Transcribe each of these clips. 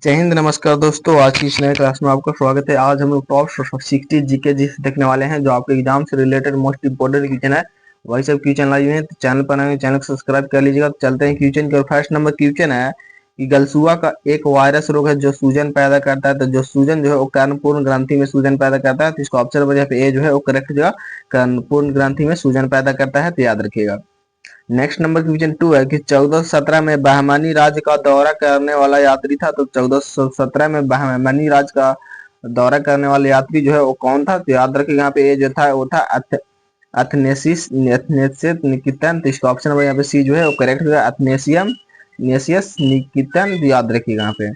जय हिंद, नमस्कार दोस्तों। आज की इस नए क्लास में आपका स्वागत है। आज हम लोग टॉप 60 जीके जी देखने वाले हैं, जो आपके एग्जाम से रिलेटेड मोस्ट इंपोर्टेंट क्वेश्चन है। वही सब क्वेश्चन लाए हुए हैं, तो चैनल पर नए चैनल को सब्सक्राइब कर लीजिएगा। तो चलते हैं क्वेश्चन के। फर्स्ट नंबर क्वेश्चन है कि गलसुआ का एक वायरस रोग है जो सूजन पैदा करता है। तो जो सूजन जो है वो कर्णपूर्ण ग्रंथि में सूजन पैदा करता है। तो इसका ऑप्शन नंबर यहाँ पे ए जो है वो करेक्ट जगह, कर्णपूर्ण ग्रंथि में सूजन पैदा करता है, तो याद रखिएगा। नेक्स्ट नंबर क्वेश्चन 2 है कि 1417 में बहमनी राज्य का दौरा करने वाला यात्री था। तो 1417 में बहमनी राज्य का दौरा करने वाला यात्री जो है वो कौन था? तो याद रखिए यहाँ पे ये जो था वो था अथनेसिस निकितन। तो इसका ऑप्शन नंबर यहाँ पे सी जो है वो करेक्ट होगा, नेसियस निकितन। तो याद रखिएगा यहाँ पे।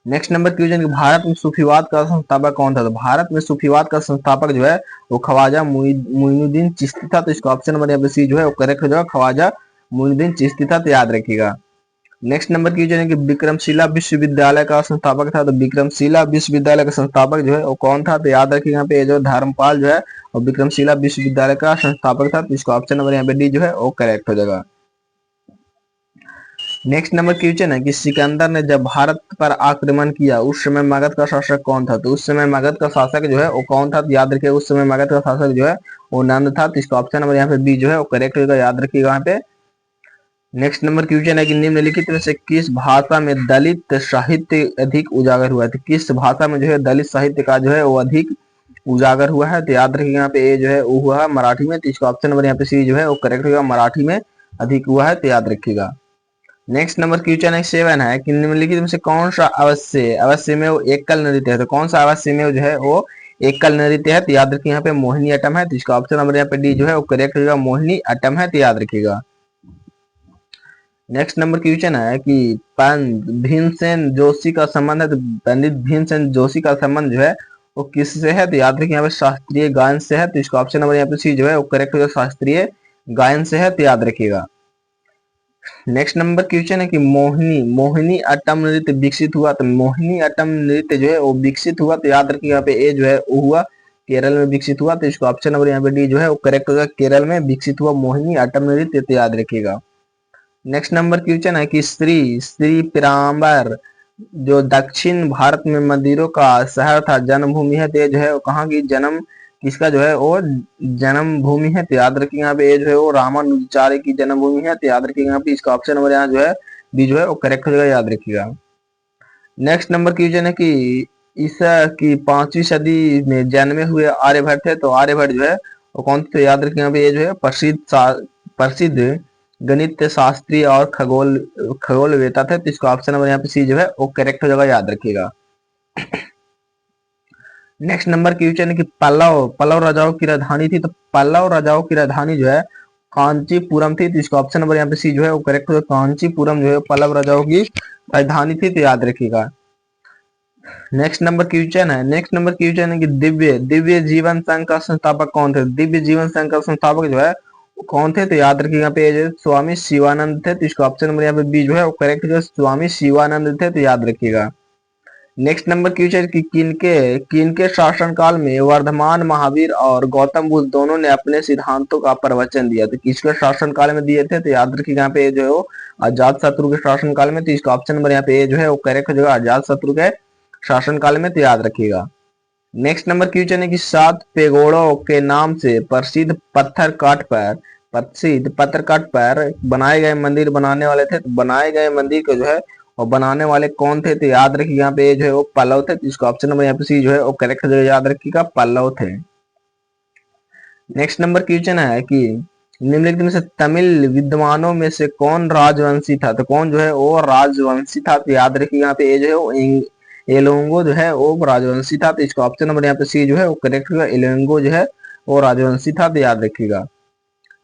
नेक्स्ट नंबर क्वेश्चन कि भारत में सूफीवाद का संस्थापक कौन था? तो भारत में सूफीवाद का संस्थापक जो है वो ख्वाजा मुइनुद्दीन चिश्ती था। तो इसका ऑप्शन नंबर यहाँ पे सी जो है वो करेक्ट हो जाएगा, ख्वाजा मुइनुद्दीन चिश्ती था, तो याद रखिएगा। नेक्स्ट नंबर क्वेश्चन है कि विक्रमशिला विश्वविद्यालय का संस्थापक था। तो विक्रमशिला विश्वविद्यालय का संस्थापक जो है वो कौन था? तो याद रखिएगा यहाँ पे जो धर्मपाल जो है वो विक्रमशिला विश्वविद्यालय का संस्थापक था। तो इसका ऑप्शन नंबर यहाँ पे डी जो है वो करेक्ट हो जाएगा। नेक्स्ट नंबर क्वेश्चन है कि सिकंदर ने जब भारत पर आक्रमण किया उस समय मगध का शासक कौन था? तो उस समय मगध का शासक जो है वो कौन था? तो याद रखिएगा उस समय मगध का शासक जो है वो नंद था। तो इसका ऑप्शन नंबर यहाँ पे बी जो है वो करेक्ट होगा, याद रखिएगा यहाँ पे। नेक्स्ट नंबर क्वेश्चन है कि निम्नलिखित में से किस भाषा में दलित साहित्य अधिक उजागर हुआ है? तो किस भाषा में जो है दलित साहित्य का जो है वो अधिक उजागर हुआ है? तो याद रखिएगा यहाँ पे ए जो है वो हुआ है मराठी में। तो इसका ऑप्शन नंबर यहाँ पे सी जो है वो करेक्ट होगा, मराठी में अधिक हुआ है, तो याद रखिएगा। नेक्स्ट नंबर क्वेश्चन है 7 है कि निम्नलिखित में से कौन सा अवश्य में वो एकल नृत्य है? तो कौन सा अवश्य में जो है वो एकल नृत्य है? तो याद रखिए यहाँ पे मोहिनी अट्टम है। तो इसका ऑप्शन नंबर यहाँ पे डी जो है वो करेक्ट होगा, मोहिनी अट्टम है, तो याद रखिएगा। नेक्स्ट नंबर क्वेश्चन है कि पंडित भीमसेन जोशी का संबंध है। तो पंडित भीमसेन जोशी का संबंध जो है वो किससे है? तो याद रखिए यहाँ पे शास्त्रीय गायन से है। तो इसका ऑप्शन नंबर यहाँ पे सी जो है वो करेक्ट होगा, शास्त्रीय गायन से है, तो याद रखिएगा। नेक्स्ट नंबर क्वेश्चन है कि मोहिनी अट्टम नृत्य विकसित हुआ। तो मोहिनी अट्टम नृत्य जो है वो विकसित हुआ। तो याद रखिए यहाँ पे ए जो है वो हुआ केरल में विकसित हुआ। तो इसका ऑप्शन नंबर यहाँ पे डी जो है वो करेक्ट होगा, केरल में विकसित हुआ मोहिनी अट्टम नृत्य, तो याद रखिएगा। नेक्स्ट नंबर क्वेश्चन है कि श्री श्री पीराम्बर जो दक्षिण भारत में मंदिरों का शहर था, जन्मभूमि है, तो ये जो है वो कहाँ की जन्म किसका जो है वो जन्मभूमि है? तो याद रखिए यहाँ पे ये जो है वो रामानुजाचार्य की जन्मभूमि है। तो याद रखिएगा यहाँ पे इसका ऑप्शन नंबर यहाँ जो है बी जो है वो करेक्ट हो जाएगा, याद रखिएगा। नेक्स्ट नंबर क्वेश्चन है कि ईसा की 5वीं सदी में जन्मे हुए आर्यभट्ट थे। तो आर्यभट्ट जो है वो कौन थे? तो याद रखिए यहाँ पे ये जो है प्रसिद्ध गणित शास्त्री और खगोलवेता थे। तो इसका ऑप्शन नंबर यहाँ पे सी जो है वो करेक्ट हो जाएगा, याद रखिएगा। नेक्स्ट नंबर क्वेश्चन है कि पल्लव राजाओं की राजधानी थी। तो पल्लव राजाओं की राजधानी जो है कांचीपुरम थी। तो इसका ऑप्शन नंबर यहाँ पे सी जो है वो करेक्ट होगा, कांचीपुरम जो है पल्लव राजाओं की राजधानी थी, तो याद रखिएगा। नेक्स्ट नंबर क्वेश्चन है कि दिव्य जीवन संघ का संस्थापक कौन थे? दिव्य जीवन संघ का संस्थापक जो है वो कौन थे? तो याद रखिएगा यहाँ पे जो स्वामी शिवानंद थे। तो इसका ऑप्शन नंबर यहाँ पे बी जो है वो करेक्ट जो स्वामी शिवानंद थे, तो याद रखिएगा। नेक्स्ट नंबर क्वेश्चन कि किनके शासनकाल में वर्धमान महावीर और गौतम बुद्ध दोनों ने अपने सिद्धांतों का प्रवचन दिया? तो किसके शासनकाल में दिए थे? तो याद रखिएगा यहाँ पे जो है वो अजात शत्रु के शासनकाल में। तो इसका ऑप्शन नंबर यहाँ पे जो है वो करेक्ट हो जाएगा, अजात शत्रु के शासनकाल में, तो याद रखिएगा। नेक्स्ट नंबर क्वेश्चन है कि 7 पेगोड़ों के नाम से प्रसिद्ध पत्थर काट पर बनाए गए मंदिर बनाने वाले थे। तो बनाए गए मंदिर को जो है और बनाने वाले कौन थे? तो याद रखिए यहाँ पे जो है वो पल्लव थे। तो इसका ऑप्शन नंबर यहाँ पे सी जो है वो करेक्ट हो जाएगा, याद रखिएगा, पल्लव थे। नेक्स्ट नंबर क्वेश्चन है कि निम्नलिखित में से तमिल विद्वानों में से कौन राजवंशी था? तो कौन जो है वो राजवंशी था? तो याद रखिए यहाँ पे जो है वो एलोंगो जो है वो राजवंशी था। तो इसका ऑप्शन नंबर यहाँ पे सी जो है वो करेक्ट होगा, एलोंगो जो है वो राजवंशी था, तो याद रखिएगा।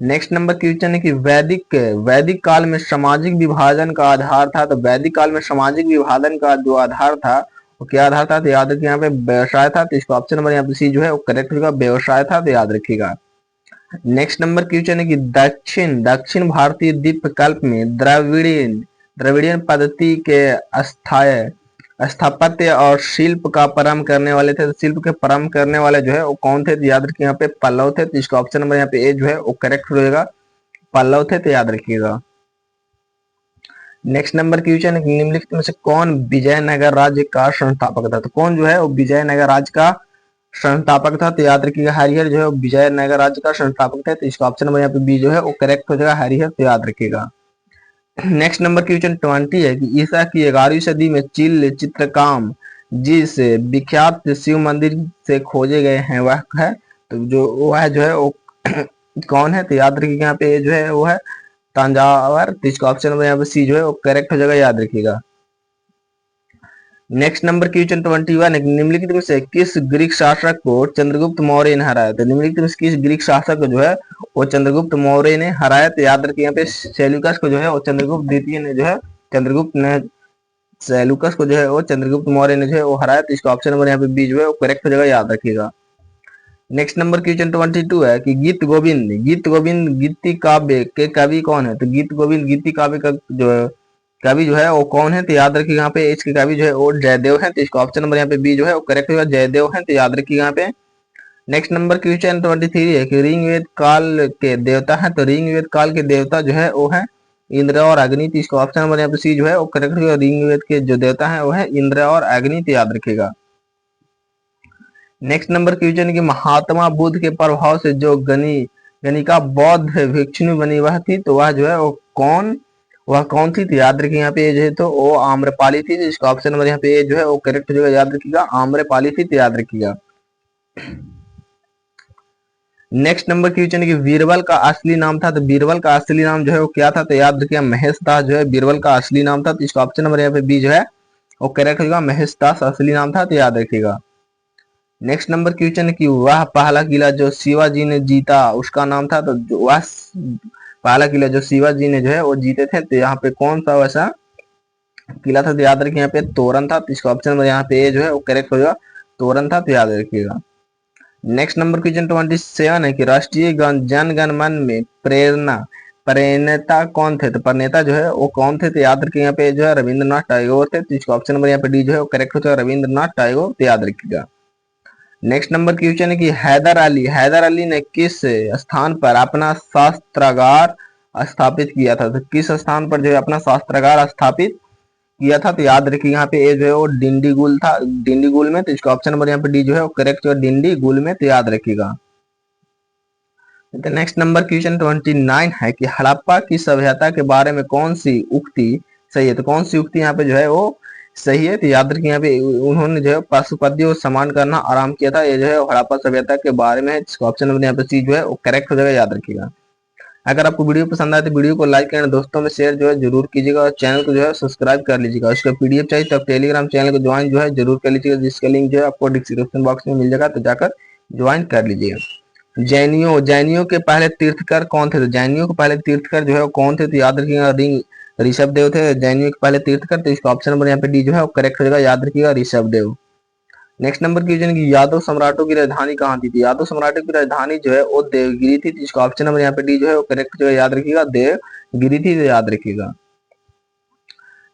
नेक्स्ट नंबर क्वेश्चन है कि वैदिक काल में सामाजिक विभाजन का आधार था। तो वैदिक काल में सामाजिक विभाजन का जो आधार था वो क्या आधार था? तो याद रखिए यहाँ पे व्यवसाय था। तो इसका ऑप्शन नंबर यहाँ पे सी जो है वो करेक्ट होगा, व्यवसाय था, तो याद रखिएगा। नेक्स्ट नंबर क्वेश्चन है कि दक्षिण भारतीय द्वीपकल्प में द्रविड़ियन पद्धति के अस्थाय स्थापत्य और शिल्प का प्रारंभ करने वाले थे। तो शिल्प के प्रारंभ करने वाले जो है वो कौन थे? तो याद रखिए यहाँ पे पल्लव थे। तो इसका ऑप्शन नंबर यहाँ पे ए जो है वो करेक्ट रहेगा, पल्लव थे, तो याद रखिएगा। नेक्स्ट नंबर क्वेश्चन है, निम्नलिखित में से कौन विजयनगर राज्य का संस्थापक था? तो कौन जो है वो विजयनगर राज्य का संस्थापक था? तो याद रखिएगा हरिहर जो है विजयनगर राज्य का संस्थापक था। तो इसका ऑप्शन नंबर यहाँ पे बी जो है वो करेक्ट हो जाएगा, हरिहर। तो याद रखिएगा। नेक्स्ट नंबर क्वेश्चन 20 है कि ईसा की 11वीं सदी में चित्रकाम जिस विख्यात शिव मंदिर से खोजे गए हैं वह है, तो जो वह जो है वो कौन है? तो याद रखिएगा यहाँ पे जो है वो है तंजावर। तो इसका ऑप्शन नंबर यहाँ पे सी जो है वो करेक्ट हो जाएगा, याद रखिएगा। नेक्स्ट नंबर क्वेश्चन 21 है, निम्नलिखित में से किस ग्रीक शासक को चंद्रगुप्त मौर्य ने हराया? तो निम्नलिखित में से किस ग्रीक शासक को जो है वो चंद्रगुप्त मौर्य ने हराया? तो याद रखिए यहाँ पे सेल्यूकस को जो है वो चंद्रगुप्त द्वितीय ने जो है चंद्रगुप्त ने सेल्यूकस को जो है वो चंद्रगुप्त मौर्य ने जो है वो हराया। तो इसका ऑप्शन नंबर यहाँ पे बी जो है वो करेक्ट हो जाएगा, याद रखिएगा। नेक्स्ट नंबर क्वेश्चन 22 है कि गीत गोविंद गीति काव्य के कवि कौन है? तो गीत गोविंद गीति काव्य का जो है कवि जो है वो कौन है? तो याद रखिएगा यहाँ पे इसके कवि जो है वो जयदेव है। तो इसका ऑप्शन नंबर यहाँ पे बी जो है वो करेक्ट होगा, जयदेव है। तो याद रखिएगा यहाँ पे। नेक्स्ट नंबर क्वेश्चन 23 है कि ऋग्वेद काल के देवता है? तो ऋग्वेद काल के देवता जो है वो है इंद्र और अग्नि। तो इसका ऑप्शन नंबर यहाँ पे सी जो है वो करेक्ट होगा, ऋग्वेद के जो देवता है वो है इंद्र और अग्नि। तो याद रखिएगा। नेक्स्ट नंबर क्वेश्चन की महात्मा बुद्ध के प्रभाव से जो गणिका बौद्ध भिक्षुणी बनी वह थी, तो वह जो है वह कौन थी? तो याद रखिए यहाँ पे जो है तो वो आम्रपाली थी। तो इसका ऑप्शन नंबर यहाँ पे जो है वो करेक्ट हो जाएगा, याद रखिएगा, आम्रपाली थी। तो याद रखिएगा। नेक्स्ट नंबर क्वेश्चन की बीरबल का असली नाम था? तो बीरबल का असली नाम जो है वो क्या था? तो याद रखिएगा महेश दास जो है बीरबल का असली नाम था। तो इसका ऑप्शन नंबर यहाँ पे बी जो है वो करेक्ट होगा, महेश दास असली नाम था। तो याद रखिएगा। नेक्स्ट नंबर क्वेश्चन की वह पहला किला जो शिवाजी ने जीता उसका नाम था? तो वह पहला किला जो शिवाजी ने जो है वो जीते थे, तो यहाँ पे कौन सा वैसा किला था? तो याद रखिए यहाँ पे तोरण था। तो इसका ऑप्शन नंबर यहाँ पे जो है वो करेक्ट होगा, तोरण था। तो याद रखिएगा। नेक्स्ट नंबर क्वेश्चन 27 है कि राष्ट्रीय जन गण मन में प्रणेता कौन थे? तो प्रणेता जो है वो कौन थे? तो याद रखिए यहाँ पे जो है रविंद्रनाथ टैगोर थे। तो इसका ऑप्शन नंबर यहाँ पे डी जो है वो करेक्ट होता है, रविंद्रनाथ टैगोर। तो याद रखिएगा। नेक्स्ट नंबर क्वेश्चन है कि हैदर अली ने किस स्थान पर अपना शास्त्रागार स्थापित किया था? तो किस स्थान पर जो है अपना शास्त्रागार स्थापित किया था? तो याद रखिए यहाँ पे जो है वो डिंडीगुल था, डिंडीगुल में। तो इसका ऑप्शन नंबर यहाँ पे डी जो है वो करेक्ट है, डिंडीगुल में। तो याद रखिएगा। तो नेक्स्ट नंबर क्वेश्चन 29 है कि हड़प्पा की सभ्यता के बारे में कौन सी उक्ति सही है? तो कौन सी उक्ति यहाँ पे जो है वो सही है? तो याद रखिए यहाँ पे उन्होंने जो है पशुपतियों को सम्मान करना आराम किया था। ये जो है हड़प्पा सभ्यता के बारे में है। इसका ऑप्शन नंबर यहाँ पे सी जो है वो करेक्ट हो जाएगा, याद रखिएगा। अगर आपको वीडियो पसंद आए तो वीडियो को लाइक करना, दोस्तों में शेयर जो है जरूर कीजिएगा और चैनल को जो है सब्सक्राइब कर लीजिएगा। उसका पीडीएफ चाहिए तो आप टेलीग्राम चैनल को ज्वाइन जो है जरूर कर लीजिएगा, जिसका लिंक जो है आपको डिस्क्रिप्शन बॉक्स में मिल जाएगा, तो जाकर ज्वाइन कर लीजिएगा। जैनियों के पहले तीर्थकर कौन थे? तो जैनियों के पहले तीर्थकर जो है वो कौन थे? तो याद रखिएगा ऋषभ देव थे जैनियों के पहले तीर्थकर। तो इसका ऑप्शन नंबर यहाँ पे डी जो है वो करेक्ट हो जाएगा, याद रखिएगा, Rishabh Dev. Next number question की यादव सम्राटों की राजधानी कहाँ थी? यादव सम्राटों की राजधानी जो है वो देवगिरी थी। जिसका ऑप्शन नंबर यहाँ पे डी जो है वो करेक्ट जो है, याद रखिएगा, देवगिरी थी। तो याद रखिएगा।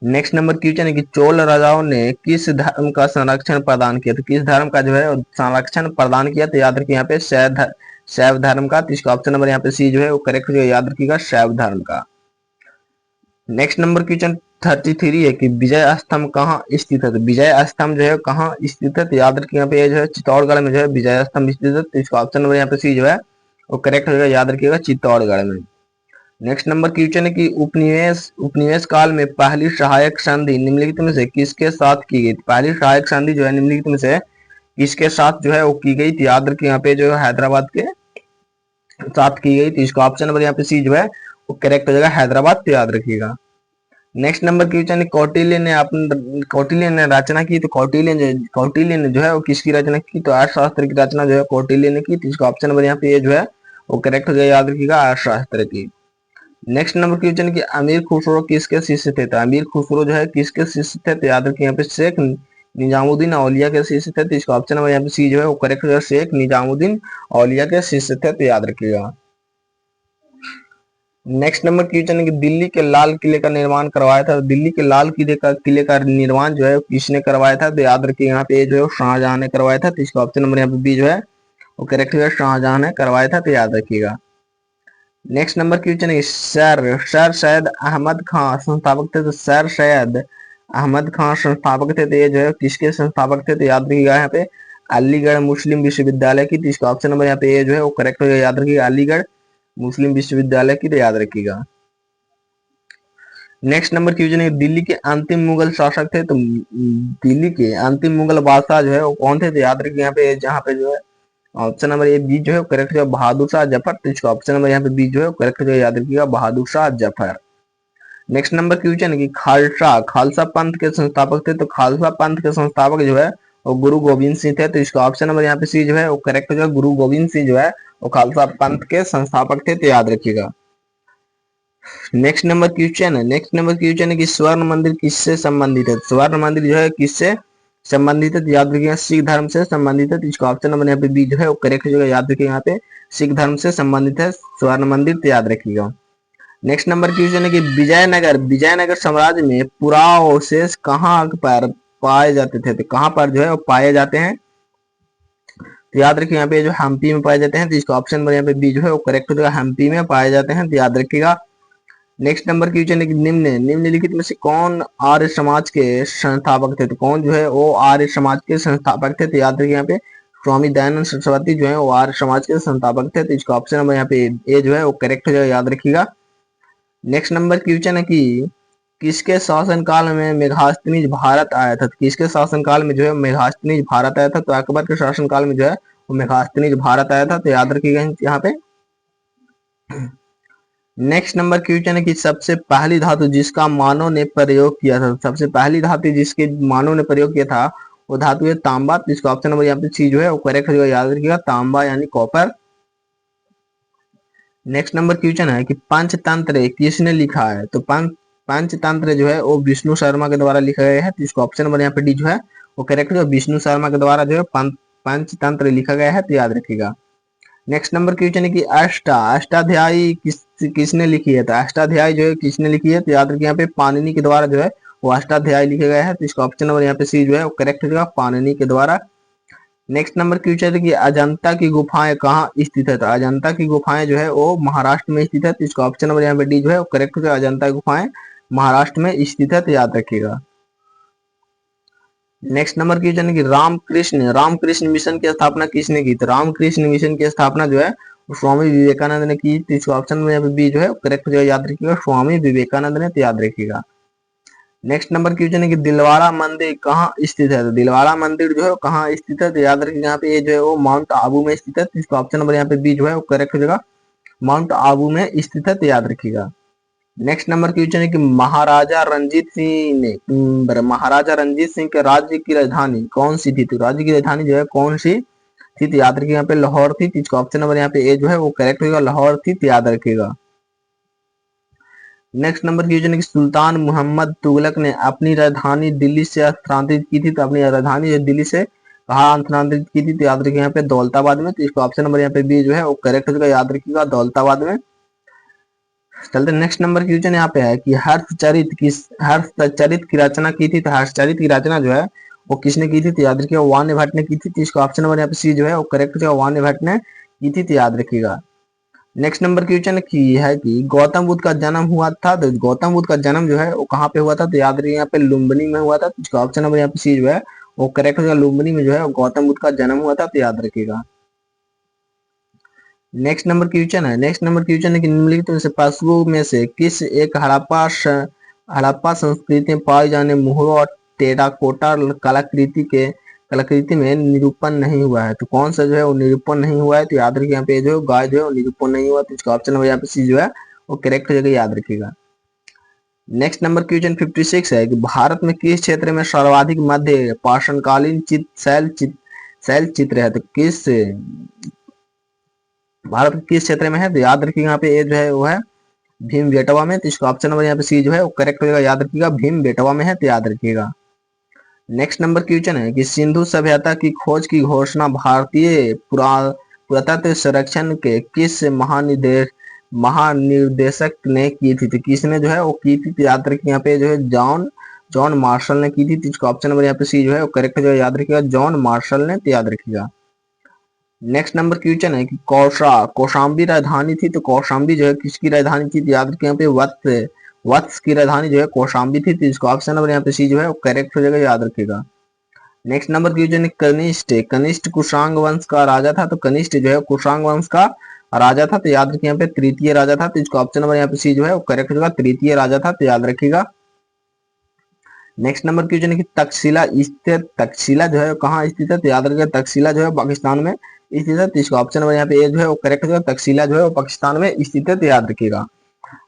नेक्स्ट नंबर क्वेश्चन है कि चोल राजाओं ने किस धर्म का संरक्षण प्रदान किया? तो किस धर्म का जो है संरक्षण प्रदान किया? तो याद रखिए यहाँ पे शैव धर्म का। तो इसका ऑप्शन नंबर यहाँ पे सी जो है वो करेक्ट जो है, याद रखिएगा, शैव धर्म का। नेक्स्ट नंबर क्वेश्चन 33 है कि विजय स्तंभ कहाँ स्थित है? तो विजय स्तंभ जो है कहाँ स्थित है? तो याद रखिए यहाँ पे जो है चित्तौड़गढ़ में जो है विजय स्तंभ स्थित है। तो इसका ऑप्शन नंबर यहाँ पे सी जो है वो करेक्ट होगा, याद रखिएगा, चित्तौड़गढ़ में। नेक्स्ट नंबर क्वेश्चन है कि उपनिवेश काल में पहली सहायक संधि निम्नलिखित में से किसके साथ की गई? पहली सहायक संधि जो है निम्नलिखित में से किसके साथ जो है वो की गई? तो याद रखिए यहाँ पे जो है हैदराबाद के साथ की गई। तो इसका ऑप्शन नंबर यहाँ पे सी जो है वो करेक्ट हो जाएगा, हैदराबाद। तो याद रखिएगा। नेक्स्ट नंबर क्वेश्चन है कौटिल्य ने रचना की। तो कौटिल्य ने जो है वो किसकी रचना की? तो अर्थशास्त्र की रचना जो है कौटिल्य ने की। तो इसका ऑप्शन नंबर यहाँ पे ये जो है वो करेक्ट हो जाएगा, याद रखिएगा, अर्थशास्त्र की। नेक्स्ट नंबर क्वेश्चन की अमीर खुसरो किसके शिष्य थे? तो अमीर खुसरो जो है किसके शिष्य थे? तो याद रखिए यहाँ पे शेख निजामुद्दीन औलिया के शिष्य थे। तो इसका ऑप्शन नंबर यहाँ पे सी जो है वो करेक्ट हो जाएगा, शेख निजामुद्दीन औलिया के शिष्य थे। तो याद रखिएगा। नेक्स्ट नंबर क्वेश्चन है कि दिल्ली के लाल किले का निर्माण करवाया था। दिल्ली के लाल किले का निर्माण जो है किसने करवाया था? तो याद रखिए यहाँ पे जो है शाहजहां ने करवाया था। तो इसका ऑप्शन नंबर यहाँ पे बी जो है वो करेक्ट है, शाहजहां ने करवाया था। तो याद रखिएगा। नेक्स्ट नंबर क्वेश्चन है सर सर सैयद अहमद खान संस्थापक थे, तो सर सैयद अहमद खान संस्थापक थे, तो ये जो है किसके संस्थापक थे, तो याद रखिएगा यहाँ पे अलीगढ़ मुस्लिम विश्वविद्यालय की। तो इसका ऑप्शन नंबर यहाँ पे ये जो है वो करेक्ट हो जाएगा, याद रखिएगा अलीगढ़ मुस्लिम विश्वविद्यालय की, तो याद रखिएगा। नेक्स्ट नंबर क्वेश्चन है दिल्ली के अंतिम मुगल शासक थे, तो दिल्ली के अंतिम मुगल बादशाह जो है वो कौन थे, तो याद रखिए यहाँ पे जहाँ पे जो है ऑप्शन नंबर ए बी जो है करेक्ट है बहादुर शाह जफर। तो इसका ऑप्शन नंबर यहाँ पे बी जो है करेक्ट है, याद रखिएगा Bahadur Shah Zafar. Next number question है कि खालसा खालसा पंथ के संस्थापक थे, तो खालसा पंथ के संस्थापक जो है वो गुरु गोविंद सिंह थे। तो इसका ऑप्शन नंबर यहाँ पे सी जो है वो करेक्ट जो है गुरु गोविंद सिंह जो है वो खालसा पंथ के संस्थापक थे, तो याद रखिएगा। नेक्स्ट नंबर क्वेश्चन है कि स्वर्ण मंदिर किससे संबंधित है, स्वर्ण मंदिर जो है किससे संबंधित है, तो याद रखिएगा सिख धर्म से संबंधित है। तो इसका ऑप्शन नंबर यहाँ पे बी जो है वो करेक्ट जो है, याद रखिएगा यहाँ पे सिख धर्म से संबंधित है स्वर्ण मंदिर, तो याद रखिएगा। नेक्स्ट नंबर क्वेश्चन है कि विजयनगर साम्राज्य में पुरावशेष कहाँ पर पाए जाते थे, तो कहाँ पर जो है वो पाए जाते हैं, तो याद रखिए यहाँ पे जो हम्पी में पाए जाते हैं। तो इसका ऑप्शन नंबर यहाँ पे बी जो है वो करेक्ट हो जाएगा, हम्पी में पाए जाते हैं, तो याद रखिएगा। नेक्स्ट नंबर क्वेश्चन है कि निम्नलिखित में से कौन आर्य समाज के संस्थापक थे, तो कौन जो है वो आर्य समाज के संस्थापक थे, तो याद रखिए यहाँ पे स्वामी दयानंद सरस्वती जो है वो आर्य समाज के संस्थापक थे। तो इसका ऑप्शन नंबर यहाँ पे ए जो है वो करेक्ट हो जाएगा, याद रखिएगा। नेक्स्ट नंबर क्वेश्चन है कि किसके शासनकाल में मेघास्तनीज भारत आया था, किसके शासनकाल में जो है मेघास्तनीज भारत आया था, तो अकबर के शासनकाल में जो है वो मेघास्तनीज भारत आया था, तो याद रखिएगा यहाँ पे। नेक्स्ट नंबर क्वेश्चन है कि सबसे पहली धातु जिसका मानव ने प्रयोग किया था, सबसे पहली धातु जिसके मानव ने प्रयोग किया था वो धातु है तांबा। तो इसका ऑप्शन नंबर यहाँ पे सी जो है वो करेक्ट हो जाएगा, याद रखिएगा तांबा यानी कॉपर। नेक्स्ट नंबर क्वेश्चन है कि पंचतंत्र किसने लिखा है, तो पंचतंत्र जो है वो विष्णु शर्मा के द्वारा लिखा गया है। तो इसका ऑप्शन नंबर यहाँ पे डी जो है वो करेक्ट है, विष्णु शर्मा के द्वारा जो है पंचतंत्र लिखा गया है, तो याद रखिएगा। नेक्स्ट नंबर क्वेश्चन है कि अष्टाध्यायी किसने लिखी है, तो अष्टाध्यायी जो है किसने लिखी है, तो याद रखिए यहाँ पे पाणिनि के द्वारा जो है वो अष्टाध्यायी लिखा गया है। तो इसका ऑप्शन नंबर यहाँ पे सी जो है वो करेक्ट हो जाएगा, पाणिनि के द्वारा। नेक्स्ट नंबर क्वेश्चन है कि अजंता की गुफाएं कहाँ स्थित है, तो अजंता की गुफाएं जो है वो महाराष्ट्र में स्थित है। तो इसका ऑप्शन नंबर यहाँ पे डी जो है वो करेक्ट हो जाएगा, अजंता गुफाएं महाराष्ट्र में स्थित है, तो याद रखिएगा। नेक्स्ट नंबर क्वेश्चन है कि रामकृष्ण मिशन की स्थापना किसने की, तो रामकृष्ण मिशन की स्थापना जो है स्वामी विवेकानंद ने की। तो इसका ऑप्शन में यहाँ पे बी जो है करेक्ट जो है, याद रखिएगा स्वामी विवेकानंद ने, तो याद रखिएगा। नेक्स्ट नंबर क्वेश्चन है कि दिलवाड़ा मंदिर कहाँ स्थित है, तो दिलवाड़ा मंदिर जो है कहाँ स्थित है, तो याद रखिएगा यहाँ पे ये जो है वो माउंट आबू में स्थित है। तो इसका ऑप्शन नंबर यहाँ पे बी जो है वो करेक्ट हो जाएगा, माउंट आबू में स्थित है, तो याद रखिएगा। नेक्स्ट नंबर क्वेश्चन है कि महाराजा रंजीत सिंह के राज्य की राजधानी कौन सी थी, तो राज्य की राजधानी जो है कौन सी थी, तो याद रखिएगा यहाँ पे लाहौर थी। तो इसका ऑप्शन नंबर यहाँ पे ए जो है वो करेक्ट होगा, लाहौर थी, तो याद रखिएगा। नेक्स्ट नंबर क्वेश्चन है कि सुल्तान मोहम्मद तुगलक ने अपनी राजधानी दिल्ली से स्थानांतरित की थी, तो अपनी राजधानी जो दिल्ली से कहाँ स्थानांतरित की थी, तो याद रखिएगा यहाँ पे दौलताबाद में। तो इसका ऑप्शन नंबर यहाँ पे बी जो है वो करेक्ट होगा, याद रखिएगा दौलताबाद में। चलते नेक्स्ट नंबर क्वेश्चन यहाँ पे है कि हर्षचरित की रचना की थी, तो हर्षचरित की रचना जो है वो किसने की थी, तो याद रखिएगा वाण्य भट्ट ने की थी। तो इसका ऑप्शन नंबर यहाँ पे सी जो है वो करेक्ट है, वाण्य भट्ट ने की थी, तो याद रखिएगा। नेक्स्ट नंबर क्वेश्चन की है कि गौतम बुद्ध का जन्म हुआ था, तो गौतम बुद्ध का जन्म जो है वो कहाँ पे हुआ था, तो याद रखिए यहाँ पे लुम्बिनी में हुआ था। तो इसका ऑप्शन नंबर यहाँ पे सी जो है वो करेक्ट होगा, लुम्बिनी में जो है गौतम बुद्ध का जन्म हुआ था, तो याद रखिएगा। नेक्स्ट नंबर क्वेश्चन है कि निम्नलिखित में से पशुओं में से किस एक हड़प्पा संस्कृति में पाए जाने मोहरों और टेराकोटा कलाकृति में निरूपण नहीं हुआ है, तो कौन सा जो है वो निरूपण नहीं हुआ है, तो याद रखिए यहाँ पे जो गाय जो है निरूपण नहीं हुआ। तो इसका ऑप्शन नंबर यहाँ पे सी जो है वो करेक्ट हो जाएगा, याद रखिएगा। नेक्स्ट नंबर क्वेश्चन 56 है कि भारत में किस क्षेत्र में सर्वाधिक मध्य पाषाणकालीन शैल चित्र है, तो भारत के किस क्षेत्र में है, तो याद रखिएगा यहाँ पे ये जो है वो है भीम बेटवा में। तो इसका ऑप्शन नंबर यहाँ पे सी जो है वो करेक्ट हो जाएगा, याद रखिएगा भीम बेटवा में है, तो याद रखिएगा। नेक्स्ट नंबर क्वेश्चन है कि सिंधु सभ्यता की खोज की घोषणा भारतीय पुरातत्व संरक्षण के किस महानिर्देशक ने की थी, तो किसने जो है वो की थी, तो याद रखिए यहाँ पे जो है जॉन मार्शल ने की थी। तो इसका ऑप्शन नंबर यहाँ पे सी जो है वो करेक्ट हो जाएगा, याद रखिएगा जॉन मार्शल ने, तो याद रखिएगा। नेक्स्ट नंबर क्वेश्चन है कि कौशाम्बी राजधानी थी, तो कौशाम्बी जो है किसकी राजधानी थी, तो याद रखिए यहाँ पे वत्स की राजधानी जो है कौशाम्बी थी, तो इसको ऑप्शन नंबर यहाँ पे सी जो है वो करेक्ट हो जाएगा, याद रखिएगा। नेक्स्ट नंबर क्वेश्चन है कनिष्ठ, कनिष्ठ कुशांग वंश का राजा था, तो कनिष्ठ जो है कुशांग वंश का राजा था, तो याद रखिए यहाँ पे तृतीय राजा था, तो इसका ऑप्शन नंबर यहाँ पे सी जो है वो करेक्ट होगा, तृतीय राजा था, तो याद रखिएगा। नेक्स्ट नंबर क्वेश्चन है कि तक्षशिला स्थित, तक्षशिला जो है कहाँ स्थित है, तो याद रखिएगा तक्षशिला जो है पाकिस्तान में स्थित है, तो इसका ऑप्शन नंबर यहाँ पे ए जो है वो करेक्ट होगा, तक्षशिला जो है वो पाकिस्तान में स्थित है, तो याद रखिएगा।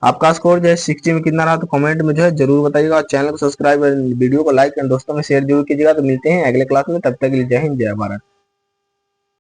आपका स्कोर जो है 60 में कितना रहा, तो कमेंट में जो है जरूर बताइएगा, और चैनल को सब्सक्राइब, वीडियो को लाइक एंड दोस्तों में शेयर जरूर कीजिएगा। तो मिलते हैं अगले क्लास में, तब तक के लिए जय हिंद जय भारत।